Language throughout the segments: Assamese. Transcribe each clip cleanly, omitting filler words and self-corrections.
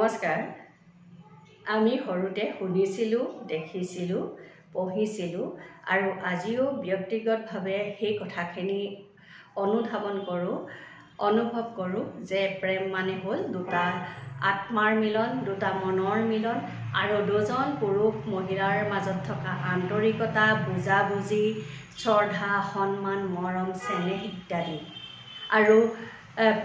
নমস্কাৰ। আমি সৰুতে শুনিছিলোঁ, দেখিছিলোঁ, পঢ়িছিলোঁ আৰু আজিও ব্যক্তিগতভাৱে সেই কথাখিনি অনুধাৱন কৰোঁ, অনুভৱ কৰোঁ যে প্ৰেম মানে হ'ল দুটা আত্মাৰ মিলন, দুটা মনৰ মিলন আৰু দুজন পুৰুষ মহিলাৰ মাজত থকা আন্তৰিকতা, বুজাবুজি, শ্ৰদ্ধা, সন্মান, মৰম, চেনেহ ইত্যাদি। আৰু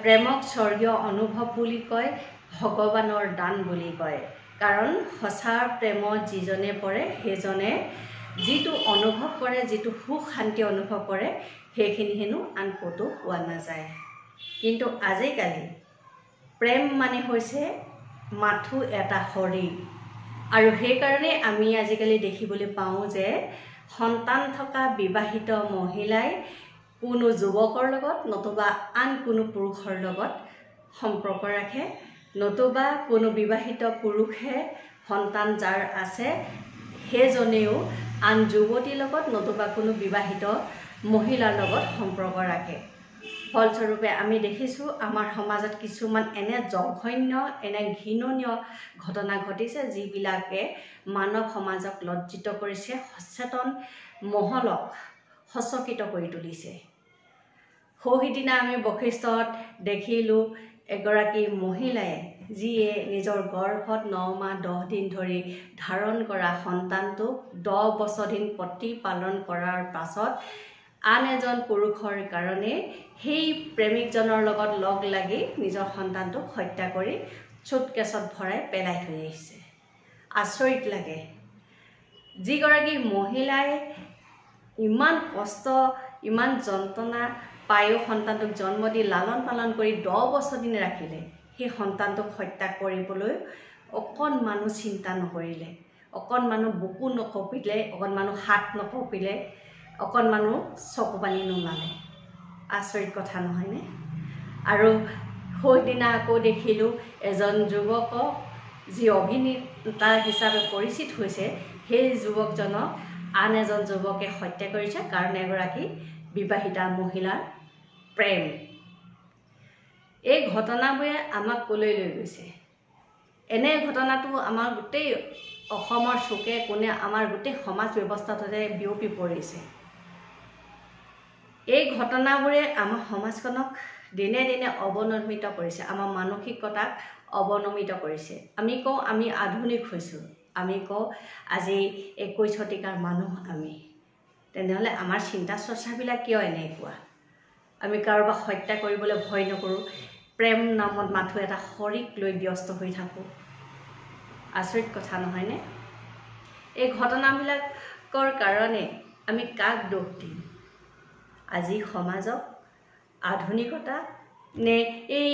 প্ৰেমক স্বৰ্গীয় অনুভৱ বুলি কয়, ভগৱানৰ দান বুলি কয়। কাৰণ সঁচা প্ৰেমত যিজনে পৰে সেইজনে যিটো অনুভৱ কৰে, যিটো সুখ শান্তি অনুভৱ কৰে, সেইখিনি হেনো আন ক'তো পোৱা নাযায়। কিন্তু আজিকালি প্ৰেম মানে হৈছে মাথো এটা শৰীৰ। আৰু সেইকাৰণে আমি আজিকালি দেখিবলৈ পাওঁ যে সন্তান থকা বিবাহিত মহিলাই কোনো যুৱকৰ লগত নতুবা আন কোনো পুৰুষৰ লগত সম্পৰ্ক ৰাখে, নতুবা কোনো বিবাহিত পুৰুষে সন্তান যাৰ আছে সেইজনেও আন যুৱতীৰ লগত নতুবা কোনো বিবাহিত মহিলাৰ লগত সম্পৰ্ক ৰাখে। ফলস্বৰূপে আমি দেখিছোঁ আমাৰ সমাজত কিছুমান এনে জঘন্য, এনে ঘৃণনীয় ঘটনা ঘটিছে যিবিলাকে মানৱ সমাজক লজ্জিত কৰিছে, সচেতন মহলক সচকিত কৰি তুলিছে। সৌহিদিনা আমি বশিষ্ঠত দেখিলোঁ এগৰাকী মহিলাই যিয়ে নিজৰ গৰ্ভত 9 মাহ 10 দিন ধৰি ধাৰণ কৰা সন্তানটোক 10 বছৰ দিন প্ৰতিপালন কৰাৰ পাছত আন এজন পুৰুষৰ কাৰণে সেই প্ৰেমিকজনৰ লগত লগ লাগি নিজৰ সন্তানটোক হত্যা কৰি চুটকেছত ভৰাই পেলাই থৈ আহিছে। আচৰিত লাগে। যিগৰাকী মহিলাই ইমান কষ্ট, ইমান যন্ত্ৰণা পায়ো সন্তানটোক জন্ম দি লালন পালন কৰি 10 বছৰ দিন ৰাখিলে, সেই সন্তানটোক হত্যা কৰিবলৈ অকণমানো চিন্তা নকৰিলে, অকণমানো বুকু নকঁপিলে, অকণমানো হাত নকঁপিলে, অকণমানো চকু পানী নোলালে। আচৰিত কথা নহয়নে? আৰু সেইদিনা আকৌ দেখিলোঁ এজন যুৱকক যি অভিনেতা হিচাপে পৰিচিত হৈছে, সেই যুৱকজনক আন এজন যুৱকে হত্যা কৰিছে কাৰণ এগৰাকী বিবাহিতা মহিলাৰ প্ৰেম। এই ঘটনাবোৰে আমাক ক'লৈ লৈ গৈছে? এনে ঘটনাটো আমাৰ গোটেই অসমৰ চুকে কোণে, আমাৰ গোটেই সমাজ ব্যৱস্থাটোতে বিয়পি পৰিছে। এই ঘটনাবোৰে আমাৰ সমাজখনক দিনে দিনে অৱনমিত কৰিছে, আমাৰ মানসিকতাক অৱনমিত কৰিছে। আমি কওঁ আমি আধুনিক হৈছোঁ, আমি কওঁ আজি 21 শতিকাৰ মানুহ আমি। তেনেহ'লে আমাৰ চিন্তা চৰ্চাবিলাক কিয় এনেকুৱা? আমি কাৰোবাক হত্যা কৰিবলৈ ভয় নকৰোঁ, প্ৰেম নামত মাথো এটা শৰীক লৈ ব্যস্ত হৈ থাকোঁ। আচৰিত কথা নহয়নে? এই ঘটনাবিলাকৰ কাৰণে আমি কাক দোষ দিম? আজি সমাজক, আধুনিকতা, নে এই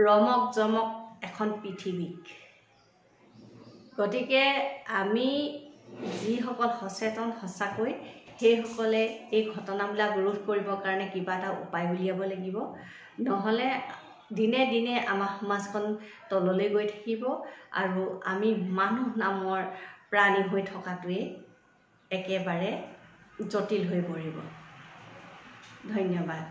ৰমক জমক এখন পৃথিৱীক? গতিকে আমি যিসকল সচেতন সঁচাকৈ, সেইসকলে এই ঘটনাবিলাক ৰোধ কৰিবৰ কাৰণে কিবা এটা উপায় উলিয়াব লাগিব। নহ'লে দিনে দিনে আমাৰ সমাজখন তললৈ গৈ থাকিব আৰু আমি মানুহ নামৰ প্ৰাণী হৈ থকাটোৱে একেবাৰে জটিল হৈ পৰিব। ধন্যবাদ।